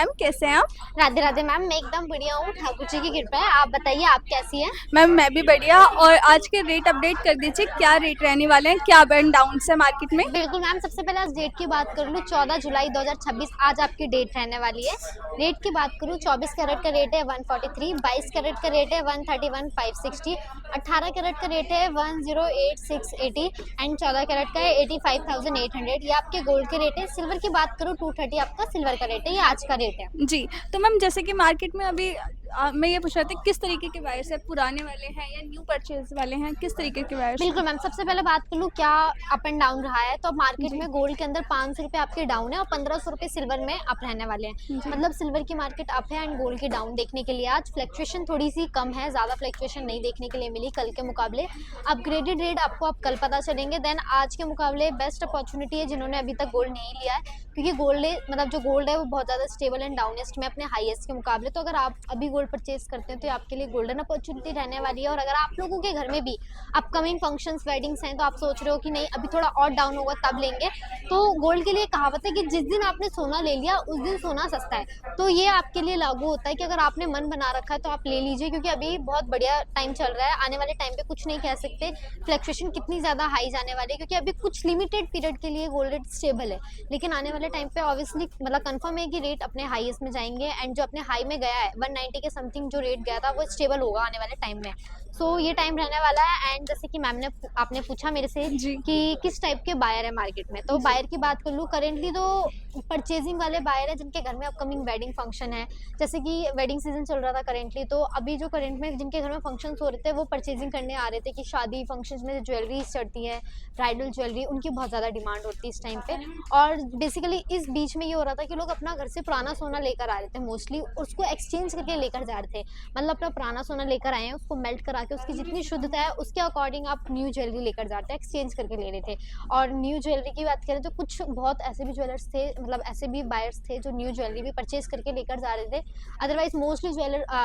Ma'am कैसे हैं आप? राधे राधे मैम, मैं एकदम बढ़िया हूँ। ठाकुर जी की कृपा है। आप बताइए, आप कैसी हैं? मैम मैं भी बढ़िया। और आज के रेट अपडेट कर दीजिए, क्या रेट रहने वाले हैं, क्या अप एंड डाउन है मार्केट में? बिल्कुल मैम, सबसे पहले आज डेट की बात कर लूँ। 14 जुलाई 2026 आज आपकी डेट रहने वाली है। रेट की बात करूँ, 24 कैरेट का रेट है 143, 22 कैरेट का रेट है 131,560, 18 कैरेट का रेट है 108,680 एंड 14 कैरेट का है 85,800। ये आपके गोल्ड के रेट है। सिल्वर की बात करूँ, 230 आपका सिल्वर का रेट है। ये आज का रेट है। जी। तो मैम जैसे कि मार्केट में अभी मैं ये पूछ रहा था किस तरीके के वायर्स है, पुराने वाले हैं या न्यू परचेज वाले हैं, किस तरीके के वायर्स बिल्कुल हैं? मैम, सबसे पहले बात कर लूँ क्या अप एंड डाउन रहा है। तो मार्केट जी में गोल्ड के अंदर 500 रुपये आपके डाउन है और 1500 रुपये सिल्वर में अप रहने वाले हैं। जी मतलब सिल्वर की मार्केट अप है एंड गोल्ड की डाउन देखने के लिए आज फ्लक्चुएशन थोड़ी सी कम है। ज़्यादा फ्लक्चुएशन नहीं देखने के लिए मिली कल के मुकाबले। अपग्रेडेड रेट आपको अब कल पता चलेंगे। देन आज के मुकाबले बेस्ट अपॉर्चुनिटी है जिन्होंने अभी तक गोल्ड नहीं लिया है, क्योंकि गोल्ड मतलब जो गोल्ड है वो बहुत ज़्यादा स्टेबल एंड डाउनेस्ट में अपने हाईएस्ट के मुकाबले। तो अगर आप अभी गोल्ड परचेज करते हैं तो आपके लिए गोल्डन अपॉर्चुनिटी रहने वाली है। और अगर आप लोगों के घर में भी अपकमिंग फंक्शंस वेडिंग्स हैं तो आप सोच रहे हो कि नहीं अभी थोड़ा और डाउन होगा तब लेंगे, तो गोल्ड के लिए कहावत है कि जिस दिन आपने सोना ले लिया उस दिन सोना सस्ता है। तो ये आपके लिए लागू होता है कि अगर आपने मन बना रखा है तो आप ले लीजिए, क्योंकि अभी बहुत बढ़िया टाइम चल रहा है। आने वाले टाइम पे कुछ नहीं कह सकते फ्लक्चुएशन कितनी ज़्यादा हाई जाने वाली है, क्योंकि अभी कुछ लिमिटेड पीरियड के लिए गोल्ड रेट स्टेबल है। लेकिन आने वाले टाइम पे ऑब्वियसली मतलब कंफर्म है कि रेट अपने हाईएस्ट में जाएंगे एंड जो अपने हाई में गया है 190 के समथिंग जो रेट गया था वो स्टेबल होगा आने वाले टाइम में। सो ये टाइम रहने वाला है। एंड जैसे कि मैम ने आपने पूछा मेरे से जी कि किस टाइप के बायर है मार्केट में, तो जी बायर की बात कर लूँ करेंटली तो परचेजिंग वाले बायर है जिनके घर में अपकमिंग वेडिंग फंक्शन है। जैसे कि वेडिंग सीजन चल रहा था करेंटली, तो अभी जो करंट में जिनके घर में फंक्शन हो रहे थे वो परचेजिंग करने आ रहे थे कि शादी फंक्शन में ज्वेलरी चढ़ती है, ब्राइडल ज्वेलरी, उनकी बहुत ज़्यादा डिमांड होती है इस टाइम पे। और बेसिकली इस बीच में ये हो रहा था कि लोग अपना घर से पुराना सोना लेकर आ रहे थे मोस्टली, उसको एक्सचेंज करके लेकर जा रहे थे। मतलब अपना पुराना सोना लेकर आए हैं, उसको मेल्ट करा के उसकी जितनी शुद्धता है उसके अकॉर्डिंग आप न्यू ज्वेलरी लेकर जाते हैं, एक्सचेंज करके ले रहे थे। और न्यू ज्वेलरी की बात करें तो कुछ बहुत ऐसे भी ज्वेलर्स थे, मतलब ऐसे भी बायर्स थे जो न्यू ज्वेलरी भी परचेज करके लेकर जा रहे थे। अदरवाइज मोस्टली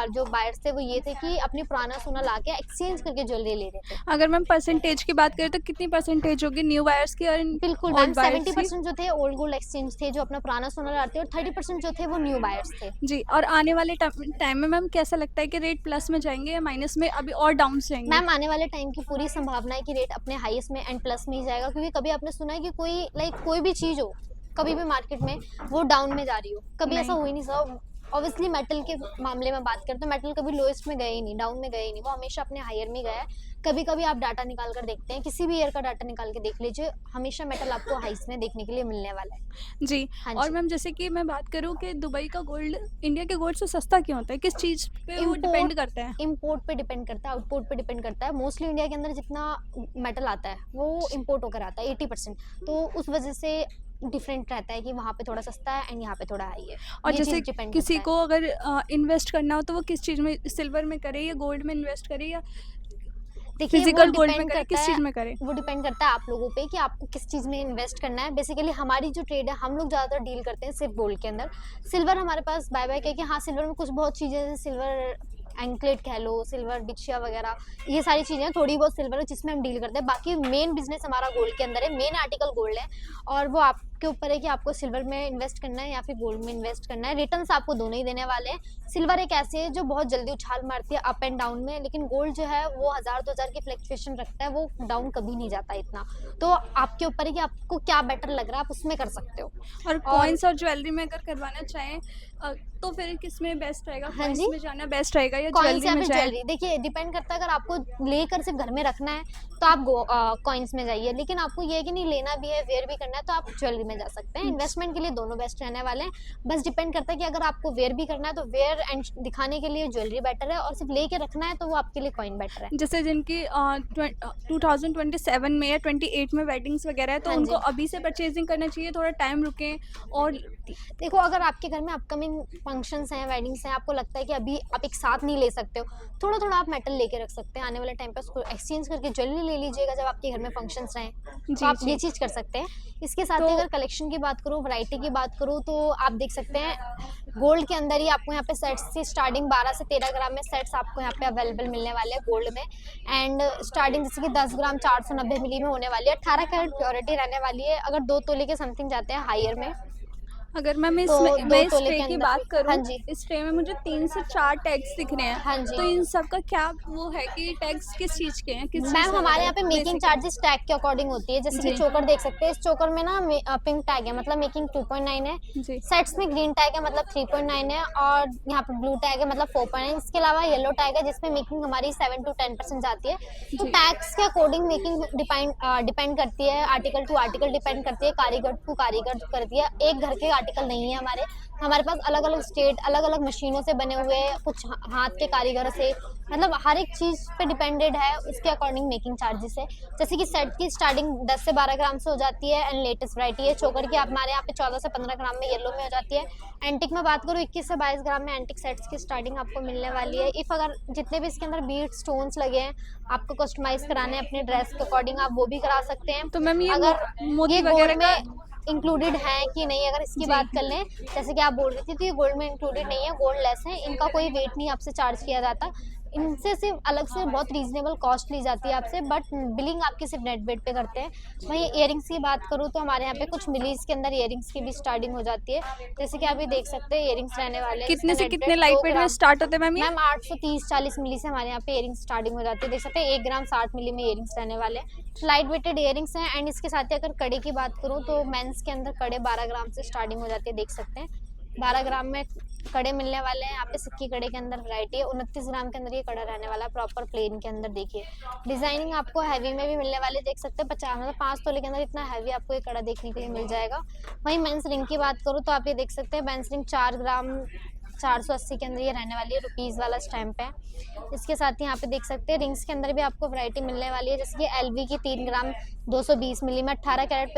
जो बायर्स थे वो ये थे कि अपनी पुराना सोना ला के एक्सचेंज करके ज्वेलरी ले रहे थे। अगर मैम परसेंटेज की बात करें तो कितनी परसेंटेज होगी न्यू वायर्स की और बिल्कुल मैम, ओल्ड वायर्स की? 70% जो थे ओल्ड गोल्ड एक्सचेंज थे जो अपना पुराना सोना लाते, और 30% जो थे वो न्यू बायर्स थे। जी। और आने वाले टाइम में मैम कैसा लगता है कि रेट प्लस में जाएंगे या माइनस में अभी और डाउन जाएंगे? मैम आने वाले टाइम की पूरी संभावना है कि रेट अपने हाईएस्ट में एंड प्लस में ही जाएगा, क्योंकि कभी आपने सुना है कि कोई भी चीज़ हो कभी भी मार्केट में वो डाउन में जा रही हो? कभी ऐसा नहीं। हो ही नहीं सर। ऑब्वियसली मेटल के मामले में बात करते हैं, मेटल कभी लोएस्ट में गए ही नहीं, डाउन में गए ही नहीं, वो हमेशा अपने हायर में गया है। कभी कभी आप डाटा निकाल कर देखते हैं, किसी भी ईयर का डाटा निकाल के देख लीजिए, हमेशा मेटल आपको हाइस में देखने के लिए मिलने वाला है। जी। हाँ और जी। मैम जैसे कि मैं बात करूँ कि दुबई का गोल्ड इंडिया के गोल्ड से सस्ता क्यों होता है, किस चीज़ पे वो डिपेंड करता है? इम्पोर्ट पे डिपेंड करता है, आउटपुट पे डिपेंड करता है। मोस्टली इंडिया के अंदर जितना मेटल आता है वो इम्पोर्ट होकर आता है 80%। तो उस वजह से डिफरेंट रहता है कि वहाँ पे थोड़ा सस्ता है एंड यहाँ पे थोड़ा हाई है। और ये जैसे चीज़ डिपेंड किसी करता है। को अगर इन्वेस्ट करना हो तो वो किस चीज़ में, सिल्वर में करे या गोल्ड में इन्वेस्ट करे या देखिए वो फिजिकल गोल्ड में डिपेंड करे, करता किस है, चीज़ में करे? वो डिपेंड करता है आप लोगों पे कि आपको किस चीज़ में इन्वेस्ट करना है। बेसिकली हमारी जो ट्रेड है, हम लोग ज़्यादातर डील करते हैं सिर्फ गोल्ड के अंदर। सिल्वर हमारे पास बाय बाय है कि हाँ सिल्वर में कुछ बहुत चीज़ें जैसे सिल्वर एंकलेट कह लो, सिल्वर बिछिया वगैरह, ये सारी चीज़ें थोड़ी बहुत सिल्वर है जिसमें हम डील करते हैं। बाकी मेन बिजनेस हमारा गोल्ड के अंदर है, मेन आर्टिकल गोल्ड है। और वो आपके ऊपर है कि आपको सिल्वर में इन्वेस्ट करना है या फिर गोल्ड में इन्वेस्ट करना है। रिटर्न्स आपको दोनों ही देने वाले हैं। सिल्वर एक ऐसी है जो बहुत जल्दी उछाल मारती है अप एंड डाउन में, लेकिन गोल्ड जो है वो 1000-2000 की फ्लक्चुएशन रखता है, वो डाउन कभी नहीं जाता इतना। तो आपके ऊपर है कि आपको क्या बेटर लग रहा है, आप उसमें कर सकते हो। और और कॉइन्स और ज्वेलरी में अगर करवाना चाहें तो फिर किस में बेस्ट रहेगा, हाँ कॉइन्स जी, में जाना बेस्ट रहेगा या कॉइन्स ज्वेलरी या में फिर जाए? ज्वेलरी, देखिए डिपेंड करता है। अगर आपको लेकर सिर्फ घर में रखना है तो आप कॉइन्स में जाइए, लेकिन आपको ये है कि नहीं लेना भी है, वेयर भी करना है, तो आप ज्वेलरी में जा सकते हैं। इन्वेस्टमेंट के लिए दोनों बेस्ट रहने वाले हैं। बस डिपेंड करता है कि अगर आपको वेयर भी करना है तो वेयर एंड दिखाने के लिए ज्वेलरी बेटर है, और सिर्फ लेके रखना है तो वो आपके लिए कॉइन बेटर है। जैसे जिनकी 2027 में या 28 में वेडिंग्स वगैरह है तो हाँ उनको जी। अभी से परचेजिंग करना चाहिए, थोड़ा टाइम रुकें? और देखो अगर आपके घर में अपकमिंग फंक्शंस हैं, वेडिंग्स हैं, आपको लगता है कि अभी आप एक साथ नहीं ले सकते हो, थोड़ा थोड़ा आप मेटल लेके रख सकते हैं। आने वाले टाइम पे उसको एक्सचेंज करके ज्वेलरी ले लीजिएगा जब आपके घर में फंक्शंस रहें, तो जी आप ये जी। चीज़ कर सकते हैं। इसके साथ तो ही अगर कलेक्शन की बात करूँ, वैरायटी की बात करूँ, तो आप देख सकते हैं गोल्ड के अंदर ही आपको यहाँ पे सेट्स से स्टार्टिंग 12 से 13 ग्राम में सेट्स आपको यहाँ पे अवेलेबल मिलने वाले हैं गोल्ड में। एंड स्टार्टिंग जैसे कि 10 ग्राम 490 मिली में होने वाली है। 18 कैरेट प्योरिटी रहने वाली है। अगर 2 तोले के समथिंग जाते हैं हायर में। अगर मैं तो मैं 2 इस तोले ट्रे के की अंदर बात भी। करूँ, हाँ जी, इस ट्रे में मुझे 3 से 4 टैग्स दिख रहे हैं। हाँ जी। तो इन सब का क्या वो है कि टैग्स किस चीज़ के हैं? किस चीज़ मैम से हमारे बने यहाँ पे हैं मेकिंग बेसिकली? चार्जेस टैग के अकॉर्डिंग होती है। जैसे कि जी, चोकर देख सकते हैं, इस चोकर में ना पिंक टैग है मतलब मेकिंग 2.9 है। जी, सेट्स में ग्रीन टैग है मतलब 3.9 है, और यहाँ पे ब्लू टैग है मतलब 4.9। इसके अलावा येलो टैग है जिसमें मेकिंग हमारी 7 to 10% जाती है। तो जी, टैग्स के अकॉर्डिंग मेकिंग डिपेंड करती है, आर्टिकल टू आर्टिकल डिपेंड करती है, कारीगर टू कारीगर करती है। एक घर के आर्टिकल नहीं है हमारे पास अलग अलग स्टेट अलग अलग मशीनों से बने हुए हैं, कुछ हाथ के कारीगर से, मतलब हर एक चीज पे डिपेंडेड है, उसके अकॉर्डिंग मेकिंग चार्जेस है। जैसे कि सेट की स्टार्टिंग 10 से 12 ग्राम से हो जाती है, एंड लेटेस्ट वैरायटी है चोकर की हमारे यहाँ पे 14 से 15 ग्राम में येलो में हो जाती है। एंटिक में बात करूँ 21 से 22 ग्राम में एंटिक सेट्स की स्टार्टिंग आपको मिलने वाली है। इफ अगर जितने भी इसके अंदर बीट स्टोन्स लगे हैं आपको कस्टमाइज कराने हैं अपने ड्रेस के अकॉर्डिंग, आप वो भी करा सकते हैं। तो मैम ये अगर मोती ये वगैरह गोल्ड का। में इंक्लूडेड है कि नहीं, अगर इसकी जी, बात कर लें, जैसे कि आप बोल रही थी, तो ये गोल्ड में इंक्लूडेड नहीं है, गोल्ड लेस है, इनका कोई वेट नहीं आपसे चार्ज किया जाता। इनसे सिर्फ अलग से बहुत रीजनेबल कॉस्ट ली जाती है आपसे, बट बिलिंग आपकी सिर्फ नेट वेट पे करते हैं। वहीं इयरिंग्स की बात करूँ तो हमारे यहाँ पे कुछ मिलीज के अंदर इयरिंग्स की भी स्टार्टिंग हो जाती है। जैसे कि आप ये देख सकते हैं इयरिंग्स रहने वाले हैं, इसका कितने से नेट कितने वेट लाइट 2 वेट में ग्राम। स्टार्ट होते हैं मैम ये? मैम 830-40 मिली से हमारे यहाँ पे इयरिंग्स स्टार्टिंग हो जाती है। देख सकते हैं 1 ग्राम 60 मिली में इयरिंग्स रहने वाले हैं। लाइट वेटेड इयरिंग्स हैं, एंड इसके साथ ही अगर कड़े की बात करूँ तो मेंस के अंदर कड़े 12 ग्राम से स्टार्टिंग हो जाती है। देख सकते हैं 12 ग्राम में कड़े मिलने वाले हैं। यहाँ पे सिक्की कड़े के अंदर वैरायटी है, 29 ग्राम के अंदर ये कड़ा रहने वाला है प्रॉपर प्लेन के अंदर। देखिए डिजाइनिंग आपको हैवी में भी मिलने वाली है, देख सकते हैं 50 मतलब 5 तोले के अंदर इतना हैवी आपको ये कड़ा देखने के लिए मिल जाएगा। वहीं मेंस रिंग की बात करूँ तो आप ये देख सकते हैं मेंस रिंग 4 ग्राम 480 के अंदर ये रहने वाली है, रुपीज़ वाला स्टैंप है। इसके साथ ही यहाँ पे देख सकते हैं रिंग्स के अंदर भी आपको वैरायटी मिलने वाली है, जैसे कि एलवी की 3 ग्राम 220 मिली में 18 कैरेट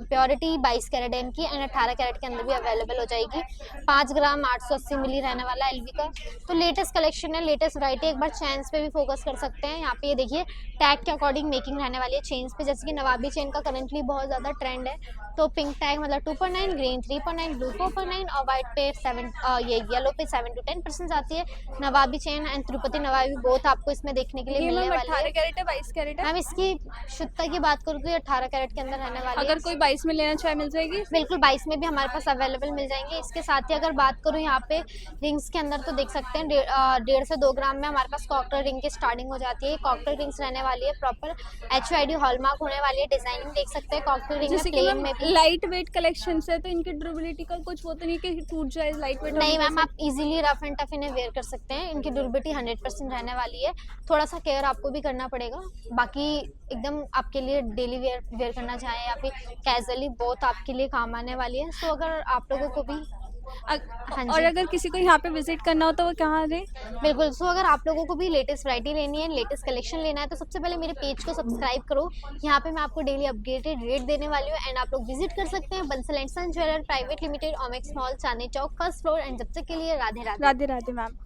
प्योरिटी 22 कैरेट है इनकी, एंड 18 कैरेट के अंदर भी अवेलेबल हो जाएगी। 5 ग्राम 880 मिली रहने वाला है एलवी का। तो लेटेस्ट कलेक्शन है, लेटेस्ट वैरायटी। एक बार चेन्स पे भी फोकस कर सकते हैं। यहाँ पे ये देखिए टैग के अकॉर्डिंग मेकिंग रहने वाली है चेन्स पे, जैसे कि नवाबी चेन का करंटली बहुत ज़्यादा ट्रेंड है। तो पिंक टैग मतलब 2.9, ग्रीन 3.9, ब्लू 4.9 और व्हाइट पे 7 ये येलो पे 7 to 10% आती है। नवाबी चेन एंड तिरुपति नवाबी बोथ आपको इसमें देखने के लिए ये मिलने मैम वाली 18 है। कैरेट है, 22 कैरेट है? मैम इसकी शुद्धता की बात करूँ तो ये 18 कैरेट के अंदर रहने वाली है। अगर कोई 22 में लेना चाहे मिल जाएगी? बिल्कुल 22 में भी हमारे पास अवेलेबल मिल जाएंगे। इसके साथ ही अगर बात करूँ यहाँ पे रिंग्स के अंदर तो देख सकते हैं 1.5 से 2 ग्राम में हमारे पास कॉकटेल रिंग की स्टार्टिंग हो जाती है। कॉकटेल रिंग्स रहने वाली है, प्रॉपर HUID हॉलमार्क होने वाली है। डिजाइनिंग देख सकते हैं कॉकटेल रिंग में जैसे कि प्लेन मैम में भी। लाइट वेट कलेक्शन है तो इनकी ड्यूरेबिलिटी का कुछ वो तो नहीं कि टूट जाए लाइट वेट होने नहीं की मैम, वजह आप इजीली रफ एंड टफ इन्हें वेयर कर सकते हैं। इनकी ड्यूरेबिलिटी 100% रहने वाली है। थोड़ा सा केयर आपको भी करना पड़ेगा, बाकी एकदम आपके लिए डेली वेयर करना चाहें या फिर कैजुअली, बहुत आपके लिए काम आने वाली है। सो अगर आप लोगों को भी हाँ और जी अगर किसी को यहाँ पे विजिट करना हो तो वो कहाँ जाए? बिल्कुल। सो अगर आप लोगों को भी लेटेस्ट वैरायटी लेनी है, लेटेस्ट कलेक्शन लेना है, तो सबसे पहले मेरे पेज को सब्सक्राइब करो। यहाँ पे मैं आपको डेली अपडेटेड रेट देने वाली हूँ, एंड आप लोग विजिट कर सकते हैं Bansal and son jeweller private limited, Omaxe mall, Chandni Chowk, first floor. And जब तक के लिए राधे राधे। राधे राधे मैम।